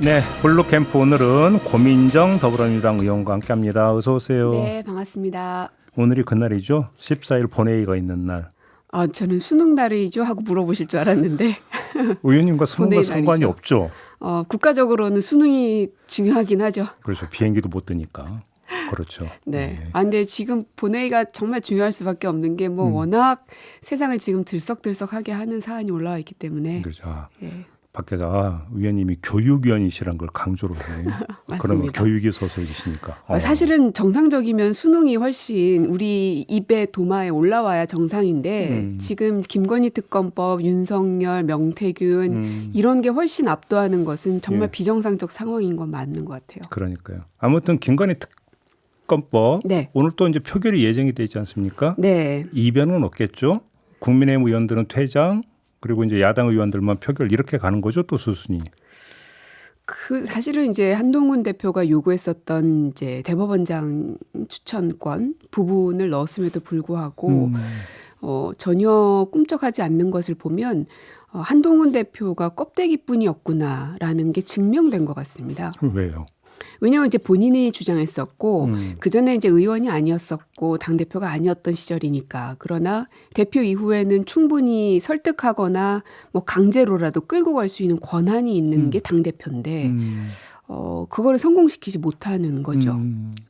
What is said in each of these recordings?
네, 블루캠프 오늘은 고민정 더불어민주당 의원과 함께합니다. 어서 오세요. 네, 반갑습니다. 오늘이 그날이죠. 14일 본회의가 있는 날. 저는 수능 날이죠 하고 물어보실 줄 알았는데 의원님과 수능과 본회의 상관이 날이죠. 없죠. 국가적으로는 수능이 중요하긴 하죠. 그렇죠. 비행기도 못 뜨니까. 그렇죠. 네. 근데 지금 본회의가 정말 중요할 수밖에 없는 게 워낙 세상을 지금 들썩들썩하게 하는 사안이 올라와 있기 때문에. 그렇죠. 예. 밖에서 의원님이 교육위원이시란 걸 강조를 해요. 그러면 교육위 소속이시니까. 사실은 정상적이면 수능이 훨씬 우리 입에 도마에 올라와야 정상인데 지금 김건희 특검법, 윤석열, 명태균 이런 게 훨씬 압도하는 것은 정말 비정상적 상황인 건 맞는 것 같아요. 그러니까요. 아무튼 김건희 특검법 네. 오늘 또 이제 표결이 예정이 돼 있지 않습니까? 네. 이변은 없겠죠. 국민의힘 의원들은 퇴장. 그리고 이제 야당 의원들만 표결 이렇게 가는 거죠, 또 수순이. 사실은 이제 한동훈 대표가 요구했었던 이제 대법원장 추천권 부분을 넣었음에도 불구하고 전혀 꿈쩍하지 않는 것을 보면 한동훈 대표가 껍데기뿐이었구나라는 게 증명된 것 같습니다. 왜요? 왜냐하면 이제 본인이 주장했었고 그 전에 이제 의원이 아니었었고 당 대표가 아니었던 시절이니까. 그러나 대표 이후에는 충분히 설득하거나 뭐 강제로라도 끌고 갈 수 있는 권한이 있는 게 당 대표인데 그거를 성공시키지 못하는 거죠.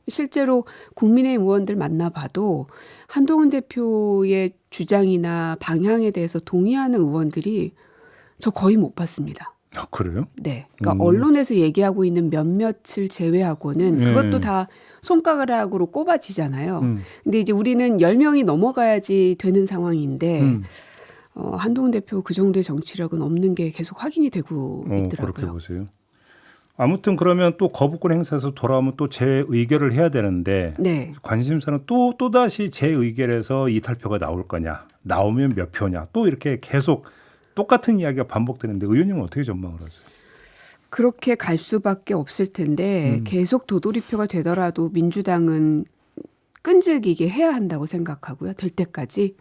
실제로 국민의힘 의원들 만나봐도 한동훈 대표의 주장이나 방향에 대해서 동의하는 의원들이 저 거의 못 봤습니다. 그래요? 네. 그러니까 언론에서 얘기하고 있는 몇몇을 제외하고는 그것도 다 손가락으로 꼽아지잖아요. 근데 이제 우리는 10명이 넘어가야지 되는 상황인데 한동훈 대표 그 정도의 정치력은 없는 게 계속 확인이 되고 있더라고요. 그렇게 보세요. 아무튼 그러면 또 거부권 행사에서 돌아오면 또 재의결을 해야 되는데 네. 관심사는 또다시 재의결에서 이탈표가 나올 거냐. 나오면 몇 표냐. 또 이렇게 계속 똑같은 이야기가 반복되는데 의원님은 어떻게 전망을 하세요? 그렇게 갈 수밖에 없을 텐데 계속 도돌이표가 되더라도 민주당은 끈질기게 해야 한다고 생각하고요. 될 때까지.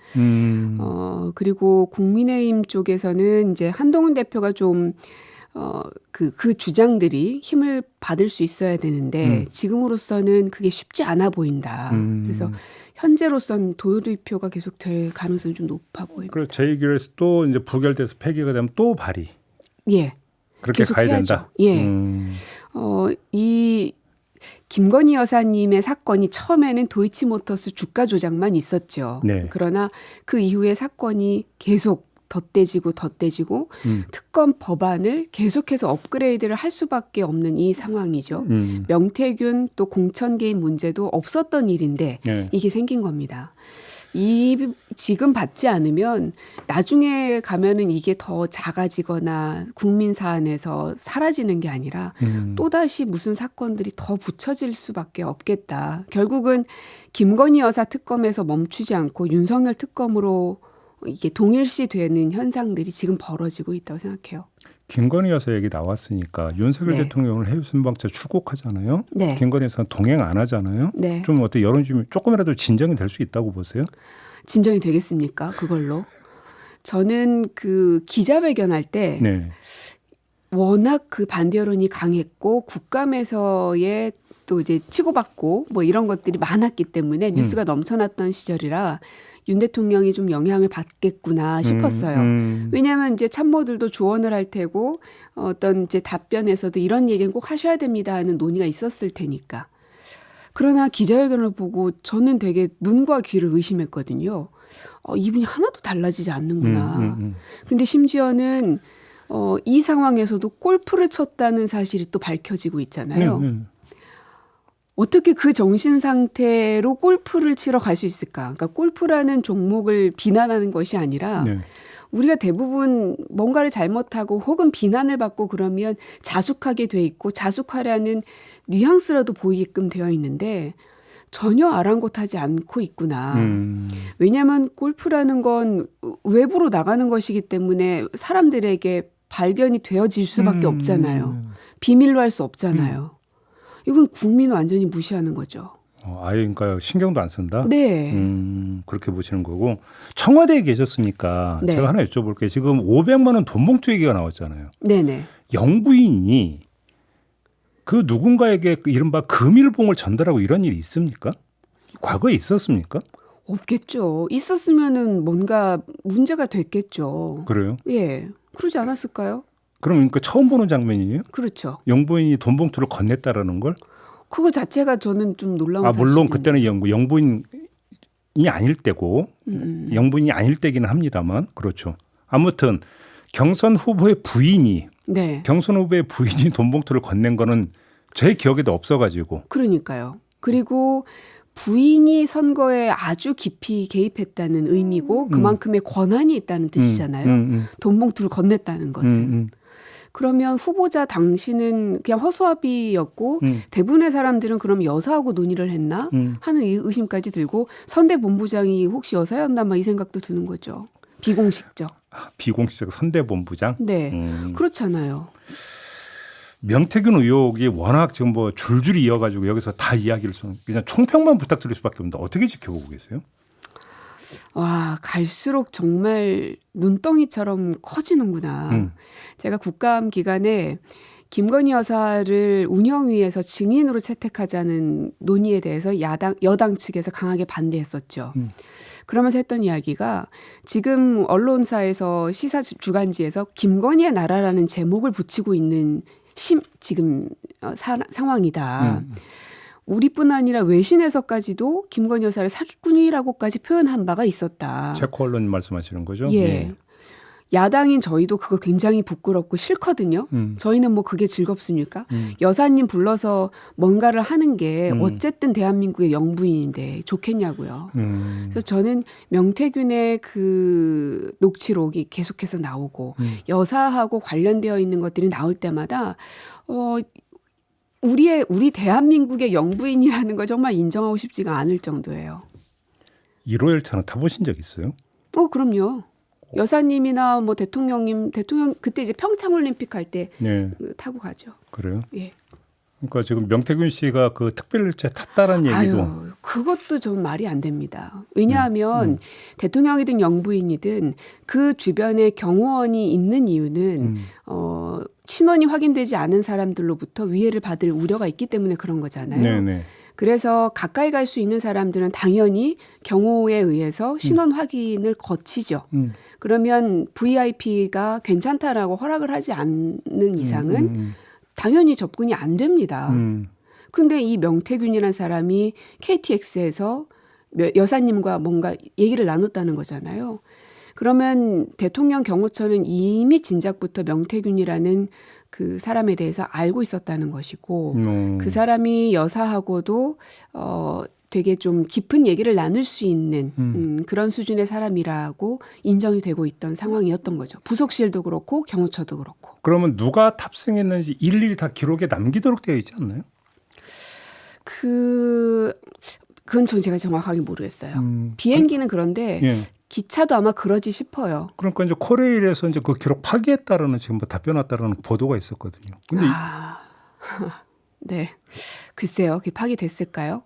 그리고 국민의힘 쪽에서는 이제 한동훈 대표가 좀 그 주장들이 힘을 받을 수 있어야 되는데 지금으로서는 그게 쉽지 않아 보인다. 그래서 현재로선 도돌이표가 계속 될 가능성이 좀 높아 보입니다. 그래서 재의결에서 또 이제 부결돼서 폐기가 되면 또 발의. 예. 그렇게 계속 가야 해야죠. 된다. 예. 이 김건희 여사님의 사건이 처음에는 도이치모터스 주가 조작만 있었죠. 네. 그러나 그 이후에 사건이 계속 덧대지고 특검 법안을 계속해서 업그레이드를 할 수밖에 없는 이 상황이죠. 명태균 또 공천 개입 문제도 없었던 일인데 네. 이게 생긴 겁니다. 지금 받지 않으면 나중에 가면은 이게 더 작아지거나 국민 사안에서 사라지는 게 아니라 또다시 무슨 사건들이 더 붙여질 수밖에 없겠다. 결국은 김건희 여사 특검에서 멈추지 않고 윤석열 특검으로 이게 동일시 되는 현상들이 지금 벌어지고 있다고 생각해요. 김건희 여사 얘기 나왔으니까 윤석열 네. 대통령을 해외 순방차 출국하잖아요. 네. 김건희 여사는 동행 안 하잖아요. 네. 좀 어때 여론심이 조금이라도 진정이 될 수 있다고 보세요? 진정이 되겠습니까? 그걸로. 저는 그 기자회견할 때 네. 워낙 그 반대 여론이 강했고 국감에서의 또 이제 치고받고 뭐 이런 것들이 많았기 때문에 뉴스가 넘쳐났던 시절이라 윤 대통령이 좀 영향을 받겠구나 싶었어요. 왜냐하면 이제 참모들도 조언을 할 테고 어떤 이제 답변에서도 이런 얘기는 꼭 하셔야 됩니다 하는 논의가 있었을 테니까. 그러나 기자회견을 보고 저는 되게 눈과 귀를 의심했거든요. 이분이 하나도 달라지지 않는구나. 근데 심지어는 이 상황에서도 골프를 쳤다는 사실이 또 밝혀지고 있잖아요. 어떻게 그 정신 상태로 골프를 치러 갈 수 있을까? 그러니까 골프라는 종목을 비난하는 것이 아니라 네. 우리가 대부분 뭔가를 잘못하고 혹은 비난을 받고 그러면 자숙하게 돼 있고 자숙하려는 뉘앙스라도 보이게끔 되어 있는데 전혀 아랑곳하지 않고 있구나. 왜냐하면 골프라는 건 외부로 나가는 것이기 때문에 사람들에게 발견이 되어질 수밖에 없잖아요. 비밀로 할 수 없잖아요. 이건 국민 완전히 무시하는 거죠. 아예 그러니까 신경도 안 쓴다? 네. 그렇게 보시는 거고. 청와대에 계셨으니까 네. 제가 하나 여쭤볼게요. 지금 500만 원 돈봉투 얘기가 나왔잖아요. 네네. 영부인이 그 누군가에게 그 이른바 금일봉을 전달하고 이런 일이 있습니까? 과거에 있었습니까? 없겠죠. 있었으면은 뭔가 문제가 됐겠죠. 그래요? 예. 그러지 않았을까요? 그럼 그러니까 처음 보는 장면이에요? 그렇죠. 영부인이 돈 봉투를 건넸다라는 걸? 그거 자체가 저는 좀 놀라운 물론 사실입니다. 그때는 영부인이 아닐 때고 영부인이 아닐 때기는 합니다만 그렇죠. 아무튼 경선 후보의 부인이 네. 경선 후보의 부인이 돈 봉투를 건넨 거는 제 기억에도 없어가지고. 그러니까요. 그리고 부인이 선거에 아주 깊이 개입했다는 의미고 그만큼의 권한이 있다는 뜻이잖아요. 돈 봉투를 건넸다는 것은. 그러면 후보자 당시는 그냥 허수아비였고 대부분의 사람들은 그럼 여사하고 논의를 했나 하는 의심까지 들고 선대본부장이 혹시 여사였나 막 이 생각도 드는 거죠. 비공식적. 비공식적 선대본부장. 네. 그렇잖아요. 명태균 의혹이 워낙 지금 뭐 줄줄이 이어가지고 여기서 다 이야기를 그냥 총평만 부탁드릴 수밖에 없는데 어떻게 지켜보고 계세요? 와, 갈수록 정말 눈덩이처럼 커지는구나. 제가 국감 기간에 김건희 여사를 운영위에서 증인으로 채택하자는 논의에 대해서 여당 측에서 강하게 반대했었죠. 그러면서 했던 이야기가 지금 언론사에서 시사 주간지에서 김건희의 나라라는 제목을 붙이고 있는 지금 상황이다. 우리뿐 아니라 외신에서까지도 김건희 여사를 사기꾼이라고까지 표현한 바가 있었다. 체코 언론 말씀하시는 거죠? 예. 네. 야당인 저희도 그거 굉장히 부끄럽고 싫거든요. 저희는 뭐 그게 즐겁습니까? 여사님 불러서 뭔가를 하는 게 어쨌든 대한민국의 영부인인데 좋겠냐고요. 그래서 저는 명태균의 그 녹취록이 계속해서 나오고 여사하고 관련되어 있는 것들이 나올 때마다 우리 대한민국의 영부인이라는 걸 정말 인정하고 싶지가 않을 정도예요. 1호 열차는 타보신 적 있어요? 그럼요. 여사님이나 뭐 대통령 그때 이제 평창올림픽 할 때 네. 타고 가죠. 그래요? 예. 그러니까 지금 명태균 씨가 그 특별열차 탔다는 얘기도. 아유, 그것도 좀 말이 안 됩니다. 왜냐하면 대통령이든 영부인이든 그 주변에 경호원이 있는 이유는 신원이 확인되지 않은 사람들로부터 위해를 받을 우려가 있기 때문에 그런 거잖아요. 네네. 그래서 가까이 갈 수 있는 사람들은 당연히 경호에 의해서 신원 확인을 거치죠. 그러면 VIP가 괜찮다라고 허락을 하지 않는 이상은 당연히 접근이 안 됩니다. 근데 이 명태균이라는 사람이 KTX에서 여사님과 뭔가 얘기를 나눴다는 거잖아요. 그러면 대통령 경호처는 이미 진작부터 명태균이라는 그 사람에 대해서 알고 있었다는 것이고 그 사람이 여사하고도 되게 좀 깊은 얘기를 나눌 수 있는 그런 수준의 사람이라고 인정이 되고 있던 상황이었던 거죠. 부속실도 그렇고 경호처도 그렇고. 그러면 누가 탑승했는지 일일이 다 기록에 남기도록 되어 있지 않나요? 그건 전 제가 정확하게 모르겠어요. 비행기는 그런데 예. 기차도 아마 그러지 싶어요. 그러니까 이제 코레일에서 이제 그 기록 파기했다라는 지금 뭐 답변 왔다라는 보도가 있었거든요. 근데 네. 글쎄요. 그게 파기됐을까요?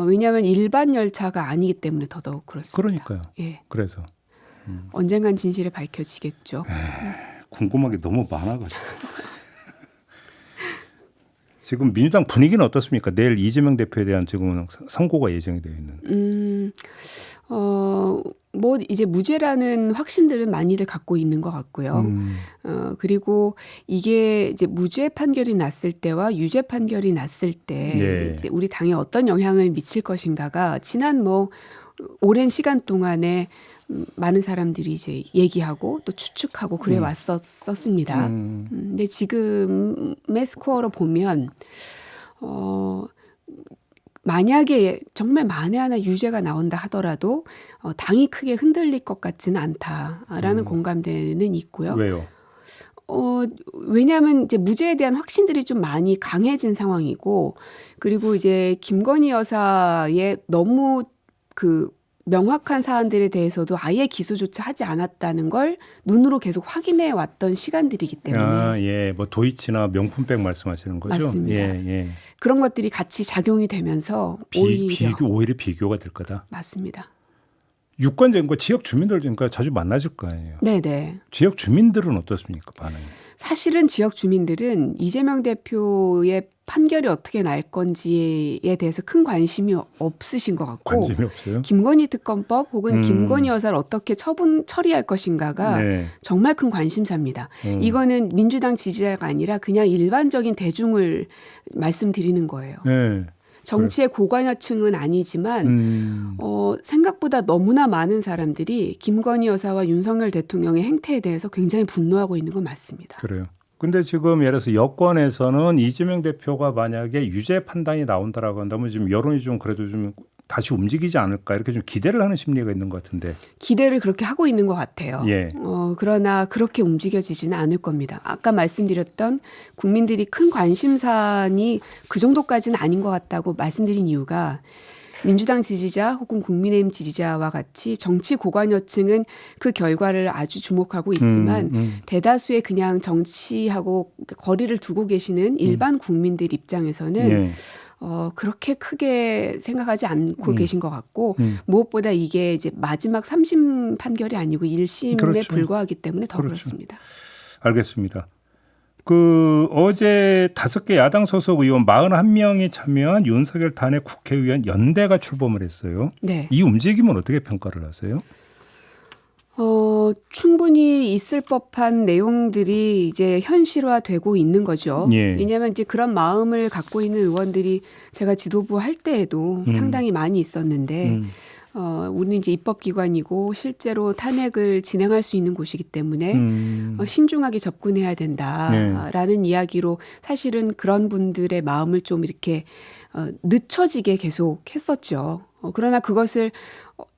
왜냐하면 일반 열차가 아니기 때문에 더더욱 그렇습니다. 그러니까요. 예. 그래서 언젠간 진실이 밝혀지겠죠. 궁금한 게 너무 많아가지고. 지금 민주당 분위기는 어떻습니까? 내일 이재명 대표에 대한 지금 선고가 예정이 되어 있는. 뭐 이제 무죄라는 확신들은 많이들 갖고 있는 것 같고요. 그리고 이게 이제 무죄 판결이 났을 때와 유죄 판결이 났을 때 네. 이제 우리 당에 어떤 영향을 미칠 것인가가 지난 뭐 오랜 시간 동안에 많은 사람들이 이제 얘기하고 또 추측하고 그래 왔었습니다. 근데 지금의 스코어로 보면 만약에 정말 만에 하나 유죄가 나온다 하더라도 당이 크게 흔들릴 것 같지는 않다라는 공감대는 있고요. 왜요? 왜냐하면 이제 무죄에 대한 확신들이 좀 많이 강해진 상황이고 그리고 이제 김건희 여사의 너무 그 명확한 사안들에 대해서도 아예 기소조차 하지 않았다는 걸 눈으로 계속 확인해 왔던 시간들이기 때문에 예, 뭐 도이치나 명품백 말씀하시는 거죠? 맞습니다. 예. 그런 것들이 같이 작용이 되면서 오히려 비교가 될 거다. 맞습니다. 유권자과 지역 주민들 그러니까 자주 만나실 거 아니에요. 네네. 지역 주민들은 어떻습니까 반응이? 사실은 지역 주민들은 이재명 대표의 판결이 어떻게 날 건지에 대해서 큰 관심이 없으신 것 같고 관심이 없어요. 김건희 특검법 혹은 김건희 여사를 어떻게 처리할 것인가가 네. 정말 큰 관심사입니다. 이거는 민주당 지지자가 아니라 그냥 일반적인 대중을 말씀드리는 거예요. 네. 정치의 고관여층은 아니지만 생각보다 너무나 많은 사람들이 김건희 여사와 윤석열 대통령의 행태에 대해서 굉장히 분노하고 있는 건 맞습니다. 그래요. 근데 지금 예를 들어서 여권에서는 이재명 대표가 만약에 유죄 판단이 나온다라고 한다면 지금 여론이 좀 그래도 좀 다시 움직이지 않을까 이렇게 좀 기대를 하는 심리가 있는 것 같은데. 기대를 그렇게 하고 있는 것 같아요. 예. 그러나 그렇게 움직여지지는 않을 겁니다. 아까 말씀드렸던 국민들이 큰 관심사니 그 정도까지는 아닌 것 같다고 말씀드린 이유가 민주당 지지자 혹은 국민의힘 지지자와 같이 정치 고관여층은 그 결과를 아주 주목하고 있지만 대다수의 그냥 정치하고 거리를 두고 계시는 일반 국민들 입장에서는 예. 그렇게 크게 생각하지 않고 계신 것 같고 무엇보다 이게 이제 마지막 3심 판결이 아니고 1심에 그렇죠. 불과하기 때문에 더 그렇죠. 그렇습니다. 알겠습니다. 어제 5개 야당 소속 의원 41명이 참여한 윤석열 탄핵 국회의원 연대가 출범을 했어요. 네. 이 움직임은 어떻게 평가를 하세요? 충분히 있을 법한 내용들이 이제 현실화되고 있는 거죠. 예. 왜냐하면 이제 그런 마음을 갖고 있는 의원들이 제가 지도부 할 때에도 상당히 많이 있었는데 우리는 이제 입법기관이고 실제로 탄핵을 진행할 수 있는 곳이기 때문에 신중하게 접근해야 된다라는 이야기로 사실은 그런 분들의 마음을 좀 이렇게 늦춰지게 계속 했었죠. 그러나 그것을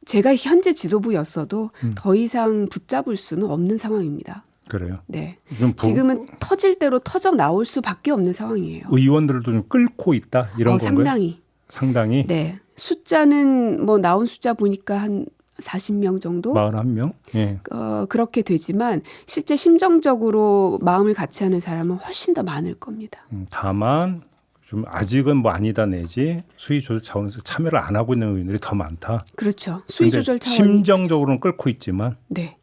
제가 현재 지도부였어도 더 이상 붙잡을 수는 없는 상황입니다. 그래요. 네. 그럼 지금은 터질 대로 터져 나올 수밖에 없는 상황이에요. 의원들도 좀 끌고 있다 이런 건가요? 상당히. 상당히. 네. 숫자는 뭐 나온 숫자 보니까 한 40명 정도? 41명? 예. 그렇게 되지만 실제 심정적으로 마음을 같이 하는 사람은 훨씬 더 많을 겁니다. 다만 좀 아직은 뭐 아니다 내지 수위 조절 차원에서 참여를 안 하고 있는 의원들이 더 많다. 그렇죠. 수위 근데 조절 차원이. 심정적으로는 끌고 있지만. 네.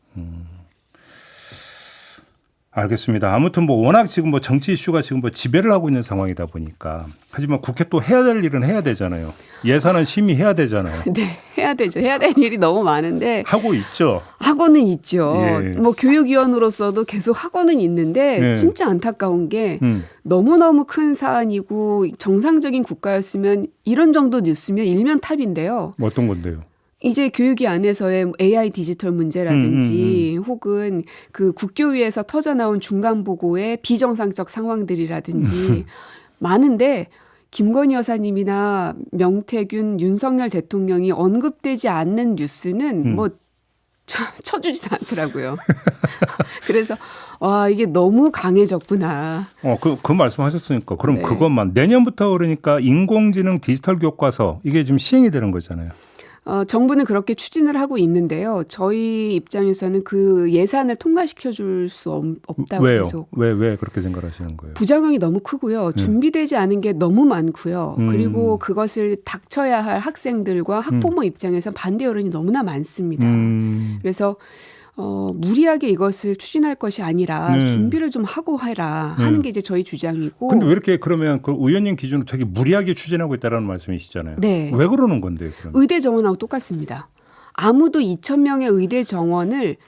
알겠습니다. 아무튼 뭐 워낙 지금 뭐 정치 이슈가 지금 뭐 지배를 하고 있는 상황이다 보니까 하지만 국회 또 해야 될 일은 해야 되잖아요. 예산은 심의해야 되잖아요. 네. 해야 되죠. 해야 될 일이 너무 많은데 하고 있죠. 하고는 있죠. 예. 뭐 교육위원으로서도 계속 하고는 있는데 예. 진짜 안타까운 게 너무너무 큰 사안이고 정상적인 국가였으면 이런 정도 뉴스면 일면탑인데요. 뭐 어떤 건데요? 이제 교육위 안에서의 AI 디지털 문제라든지 혹은 그 국교위에서 터져나온 중간보고의 비정상적 상황들이라든지 많은데 김건희 여사님이나 명태균, 윤석열 대통령이 언급되지 않는 뉴스는 뭐 쳐주지도 않더라고요. 그래서 와 이게 너무 강해졌구나. 그 말씀하셨으니까 그럼 네. 그것만 내년부터 그러니까 인공지능 디지털 교과서 이게 좀 시행이 되는 거잖아요. 정부는 그렇게 추진을 하고 있는데요. 저희 입장에서는 그 예산을 통과시켜 줄 수 없다고 왜요? 계속. 왜 그렇게 생각하시는 거예요? 부작용이 너무 크고요. 준비되지 않은 게 너무 많고요. 그리고 그것을 닥쳐야 할 학생들과 학부모 입장에서 반대 여론이 너무나 많습니다. 그래서 무리하게 이것을 추진할 것이 아니라 준비를 좀 하고 해라 하는 게 이제 저희 주장이고. 근데 왜 이렇게 그러면 그 의원님 기준으로 되게 무리하게 추진하고 있다라는 말씀이시잖아요. 네. 왜 그러는 건데요? 그러면? 의대 정원하고 똑같습니다. 아무도 2,000명의 의대 정원을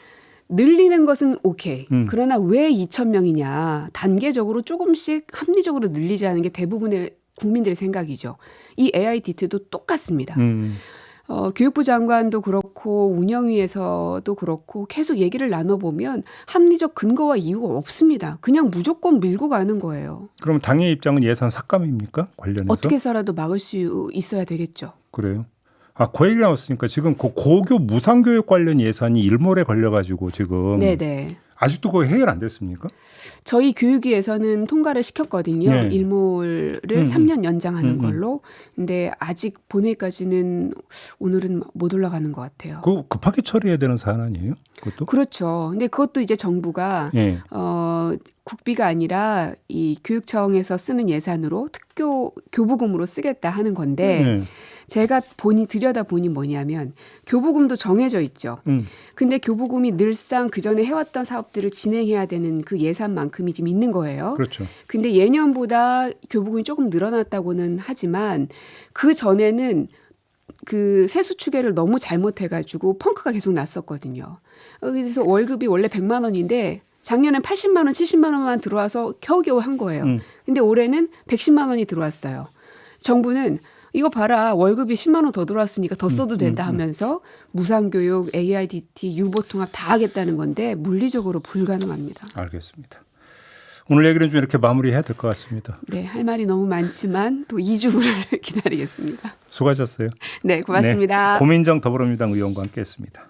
늘리는 것은 오케이. 그러나 왜 2,000명이냐. 단계적으로 조금씩 합리적으로 늘리자는 게 대부분의 국민들의 생각이죠. 이 AI DT도 똑같습니다. 교육부 장관도 그렇고 운영위에서도 그렇고 계속 얘기를 나눠보면 합리적 근거와 이유가 없습니다. 그냥 무조건 밀고 가는 거예요. 그럼 당의 입장은 예산 삭감입니까? 관련해서? 어떻게 해서라도 막을 수 있어야 되겠죠. 그래요? 그 얘기 나왔으니까 지금 그 고교 무상교육 관련 예산이 일몰에 걸려가지고 지금 네네. 아직도 그거 해결 안 됐습니까? 저희 교육위에서는 통과를 시켰거든요. 네. 일몰을 3년 연장하는 걸로. 근데 아직 본회의까지는 오늘은 못 올라가는 것 같아요. 그거 급하게 처리해야 되는 사안 아니에요? 그것도? 그렇죠. 근데 그것도 이제 정부가 예. 국비가 아니라 이 교육청에서 쓰는 예산으로 특교 교부금으로 쓰겠다 하는 건데 제가 들여다보니 뭐냐면 교부금도 정해져 있죠. 근데 교부금이 늘상 그전에 해왔던 사업들을 진행해야 되는 그 예산만큼이 지금 있는 거예요. 그렇죠. 근데 예년보다 교부금이 조금 늘어났다고는 하지만 그 전에는 그 세수 추계를 너무 잘못해가지고 펑크가 계속 났었거든요. 그래서 월급이 원래 100만 원인데 작년엔 80만 원, 70만 원만 들어와서 겨우겨우 한 거예요. 근데 올해는 110만 원이 들어왔어요. 정부는 이거 봐라 월급이 10만 원 더 들어왔으니까 더 써도 된다 하면서 무상교육, AIDT, 유보통합 다 하겠다는 건데 물리적으로 불가능합니다. 알겠습니다. 오늘 얘기는 좀 이렇게 마무리해야 될 것 같습니다. 네, 할 말이 너무 많지만 또 2주 후를 기다리겠습니다. 수고하셨어요. 네, 고맙습니다. 네, 고민정 더불어민주당 의원과 함께했습니다.